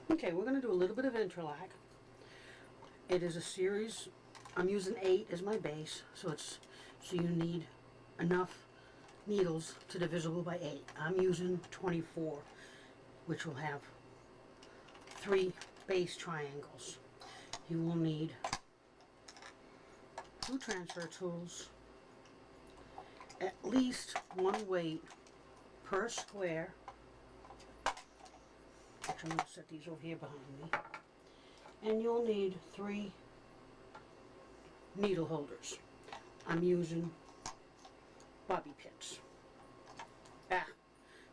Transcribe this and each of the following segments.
Okay, we're going to do a little bit of Entrelac. It is a series. I'm using 8 as my base, so you need enough needles to divisible by 8. I'm using 24, which will have 3 base triangles. You will need 2 transfer tools, at least 1 weight per square. Actually, I'm going to set these over here behind me. And you'll need 3 needle holders. I'm using bobby pins.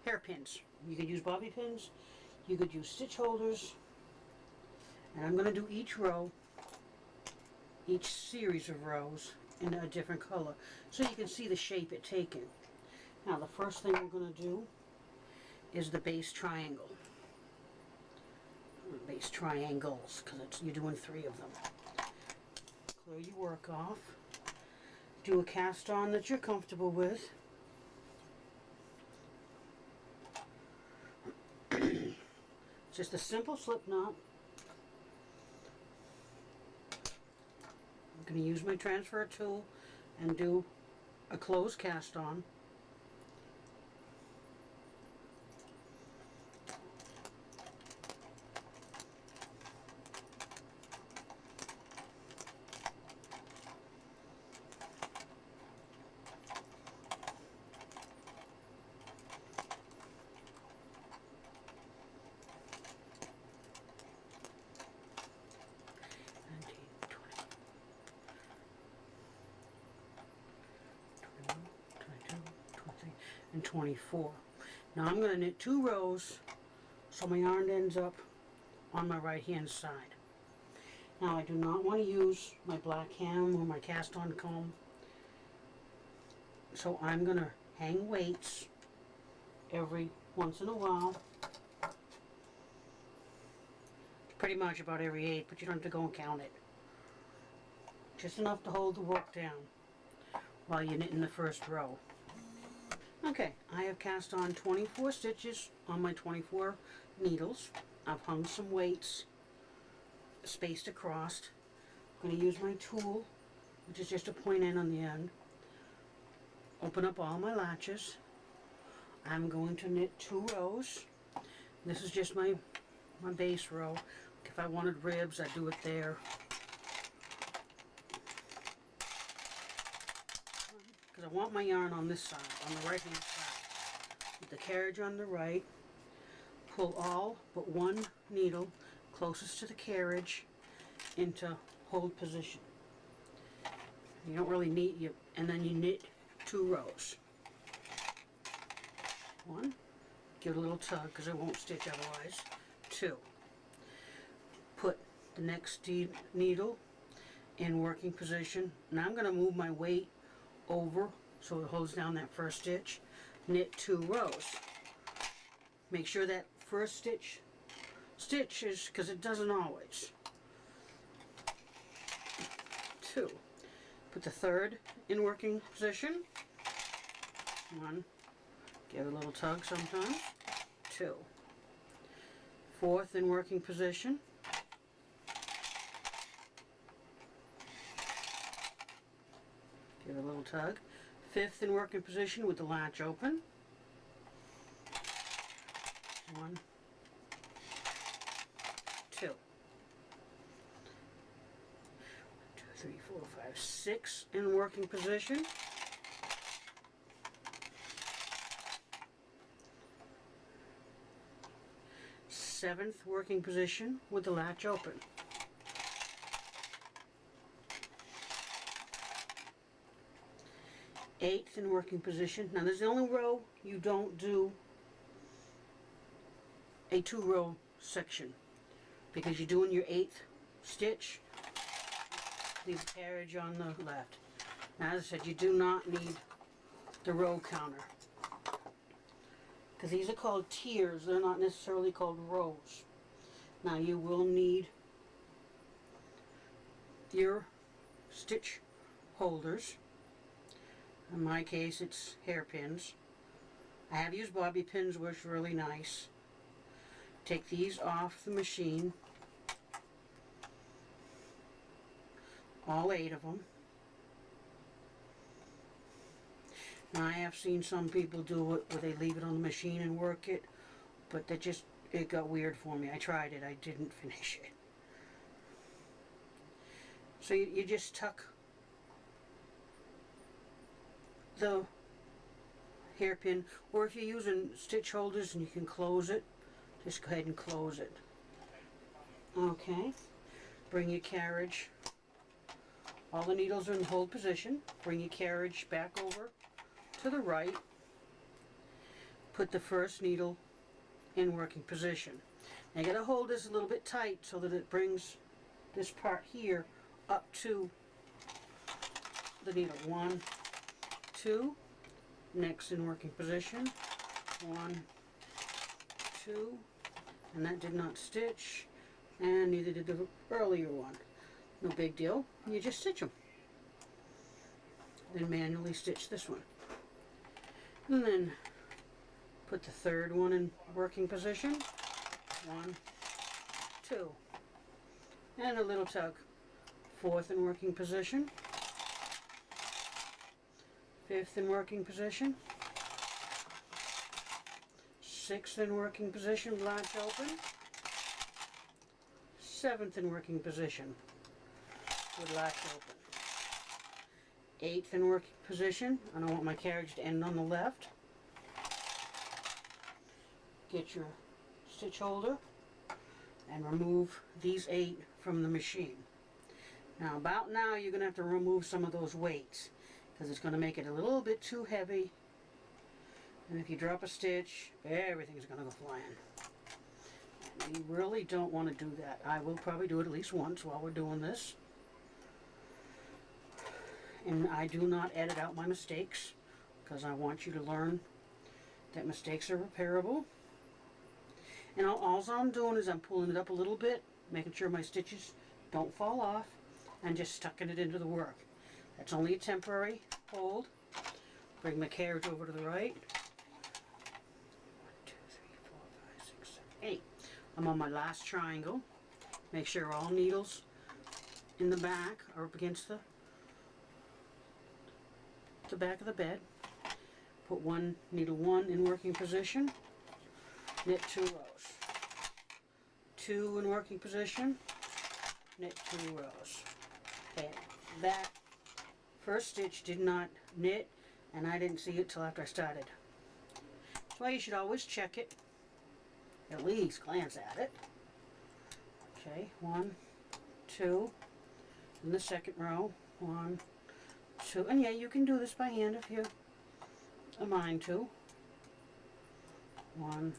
Hairpins. You could use bobby pins, you could use stitch holders, and I'm going to do each row, each series of rows in a different color so you can see the shape it's taking. Now the first thing we're going to do is the base triangle. Base triangles, because you're doing 3 of them. Clear your work off. Do a cast on that you're comfortable with. Just a simple slip knot. I'm going to use my transfer tool and do a closed cast on. And 24. Now I'm going to knit 2 rows so my yarn ends up on my right hand side. Now I do not want to use my black hem or my cast on comb, so I'm going to hang weights every once in a while. Pretty much about every 8, but you don't have to go and count it. Just enough to hold the work down while you're knitting the first row. Okay, I have cast on 24 stitches on my 24 needles. I've hung some weights spaced across. I'm going to use my tool, which is just a point in on the end. Open up all my latches. I'm going to knit 2 rows. This is just my base row. If I wanted ribs, I'd do it there. Because I want my yarn on this side, on the right hand side. With the carriage on the right, pull all but 1 needle closest to the carriage into hold position. You don't really need you, and then you knit 2 rows. 1, give it a little tug because it won't stitch otherwise. 2, put the next needle in working position. Now I'm going to move my weight over so it holds down that first stitch. Knit 2 rows. Make sure that first stitch is, because it doesn't always. 2. Put the third in working position. 1. Give it a little tug sometimes. 2. Fourth in working position. Give it a little tug. 5th in working position with the latch open. 1, 2. 1, 2, 3, 4, 5, 6 in working position. 7th working position with the latch open. 8th in working position. Now this is the only row you don't do a 2-row section, because you're doing your 8th stitch. Leave the carriage on the left. Now as I said, you do not need the row counter, because these are called tiers. They're not necessarily called rows. Now you will need your stitch holders. In my case, it's hairpins. I have used bobby pins, which are really nice. take these off the machine, all 8 of them. Now I have seen some people do it where they leave it on the machine and work it, but it got weird for me. I tried it, I didn't finish it. So you just tuck the hairpin, or if you're using stitch holders and you can close it, just go ahead and close it. Okay, bring your carriage, all the needles are in hold position, bring your carriage back over to the right, put the first needle in working position. Now you gotta hold this a little bit tight so that it brings this part here up to the needle. 1, 2, next in working position, 1, 2, and that did not stitch, and neither did the earlier one. No big deal, you just stitch them. Then manually stitch this one. And then put the third one in working position, 1, 2, and a little tug. 4th in working position, 5th in working position, 6th in working position, latch open, 7th in working position with latch open, 8th in working position. I don't want my carriage to end on the left. Get your stitch holder and remove these 8 from the machine. Now about now you're going to have to remove some of those weights because it's going to make it a little bit too heavy, and if you drop a stitch everything's going to go flying. And you really don't want to do that. I will probably do it at least once while we're doing this, and I do not edit out my mistakes because I want you to learn that mistakes are repairable. And all I'm doing is I'm pulling it up a little bit, making sure my stitches don't fall off, and just stucking it into the work. That's only a temporary hold. Bring my carriage over to the right. 1, 2, 3, 4, 5, 6, 7, 8. I'm on my last triangle. Make sure all needles in the back are up against the back of the bed. Put needle 1 in working position. Knit 2 rows. 2 in working position. Knit 2 rows. Okay, that first stitch did not knit, and I didn't see it till after I started. That's why you should always check it, at least glance at it. Okay, 1, 2, in the second row, 1, 2, and yeah, you can do this by hand if you are mind to. 1,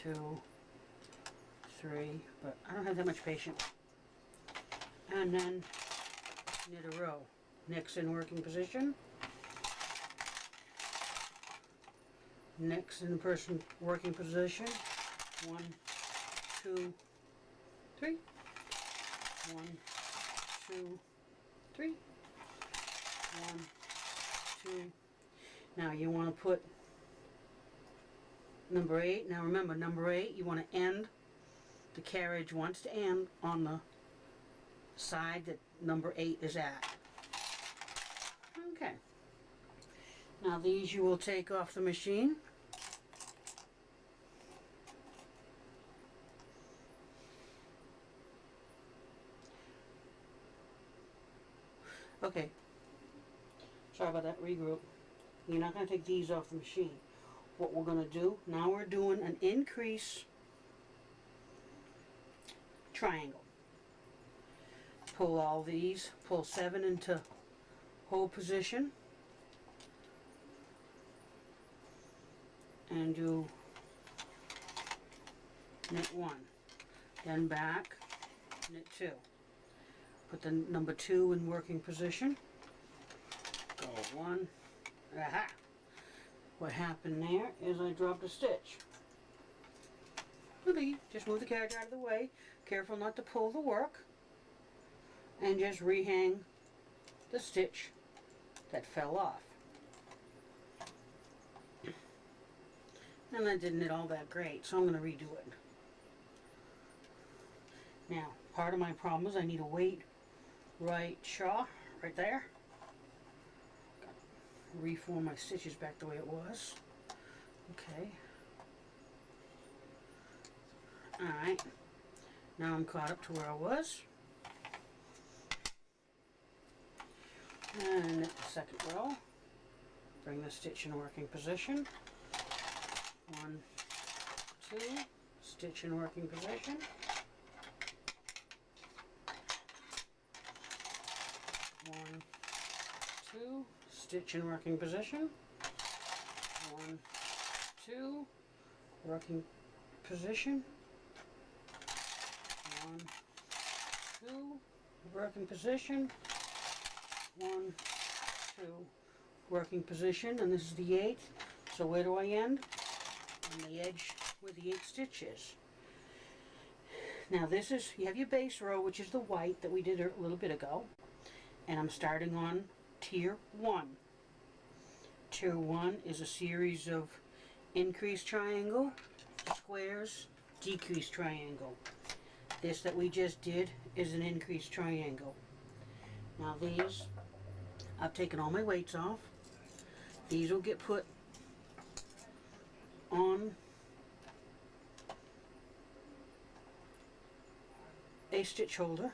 2, 3, but I don't have that much patience. And then knit a row. Next in working position. Next in working position. 1, 2, 3. 1, 2, 3. 1, 2. Now you want to put number 8. Now remember, number 8, you want to end, the carriage wants to end on the side that number 8 is at. Okay. Now these you will take off the machine. Okay. Sorry about that, regroup. You're not going to take these off the machine. What we're going to do, now we're doing an increase triangle. Pull all these, pull 7 into hold position, and do knit 1, then back, knit 2. Put the number 2 in working position, go 1, aha! What happened there is I dropped a stitch. Okay, just move the carriage out of the way, careful not to pull the work, and just rehang the stitch that fell off. And that didn't knit all that great, so I'm going to redo it. Now, part of my problem is I need a weight right shaw right there. Reform my stitches back the way it was. Okay. Alright. Now I'm caught up to where I was. And at the second row, bring the stitch in working position. 1, 2, stitch in working position. 1, 2, stitch in working position. 1, 2, working position. 1, 2, working position. 1, 2, working position, and this is the 8th. So where do I end? On the edge where the 8th stitch is. Now this is, you have your base row, which is the white that we did a little bit ago, and I'm starting on tier 1. Tier 1 is a series of increased triangle, squares, decreased triangle. This that we just did is an increased triangle. Now these, I've taken all my weights off. These will get put on a stitch holder.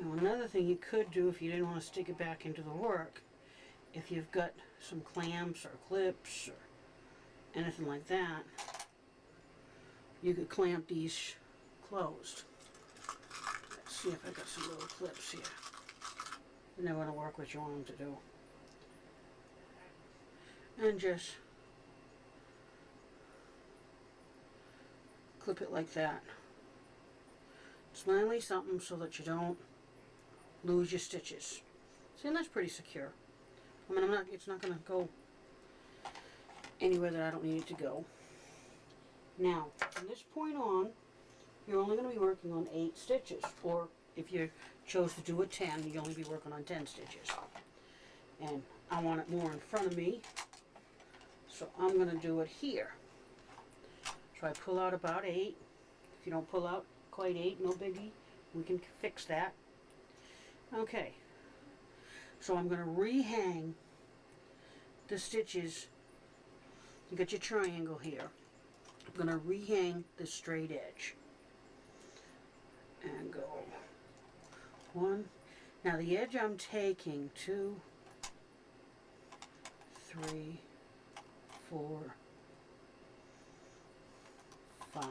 Now another thing you could do if you didn't want to stick it back into the work, if you've got some clamps or clips or anything like that, you could clamp these closed. Let's see if I got some little clips here. And they're going to work what you want them to do. And just clip it like that. Smiley something so that you don't lose your stitches. See, and that's pretty secure. I mean, it's not going to go anywhere that I don't need it to go. Now, from this point on, you're only going to be working on 8 stitches, or if you chose to do a 10, you'll only be working on 10 stitches. And I want it more in front of me, so I'm going to do it here. So I pull out about 8. If you don't pull out quite 8, no biggie, we can fix that. Okay, so I'm going to rehang the stitches. You got your triangle here. I'm going to rehang the straight edge and go 1. Now the edge I'm taking 2, 3, 4, 5,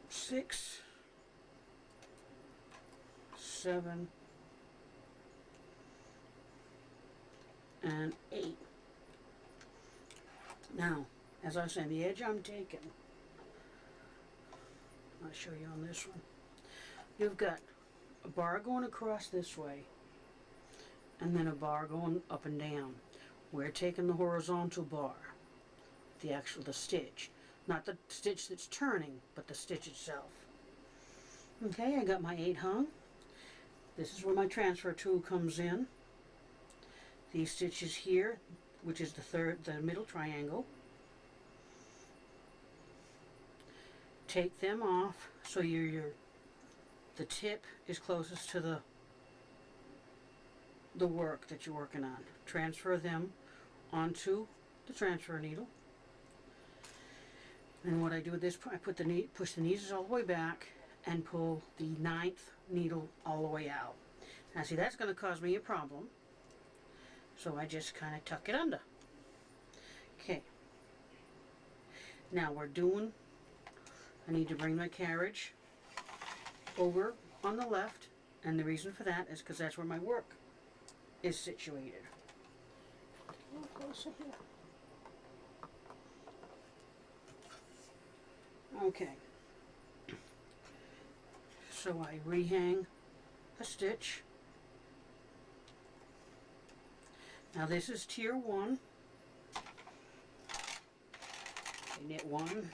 6, 7, and 8. Now, as I was saying, the edge I'm taking, I'll show you on this one. You've got a bar going across this way, and then a bar going up and down. We're taking the horizontal bar, the stitch. Not the stitch that's turning, but the stitch itself. Okay, I got my 8 hung. This is where my transfer tool comes in. These stitches here, which is the middle triangle. Take them off so the tip is closest to the work that you're working on. Transfer them onto the transfer needle. And what I do with this, I push the knees all the way back and pull the 9th needle all the way out. Now see, that's going to cause me a problem. So I just kind of tuck it under. Okay. Now I need to bring my carriage over on the left, and the reason for that is because that's where my work is situated. A little closer here. Okay. So I rehang a stitch. Now this is tier 1. I knit 1,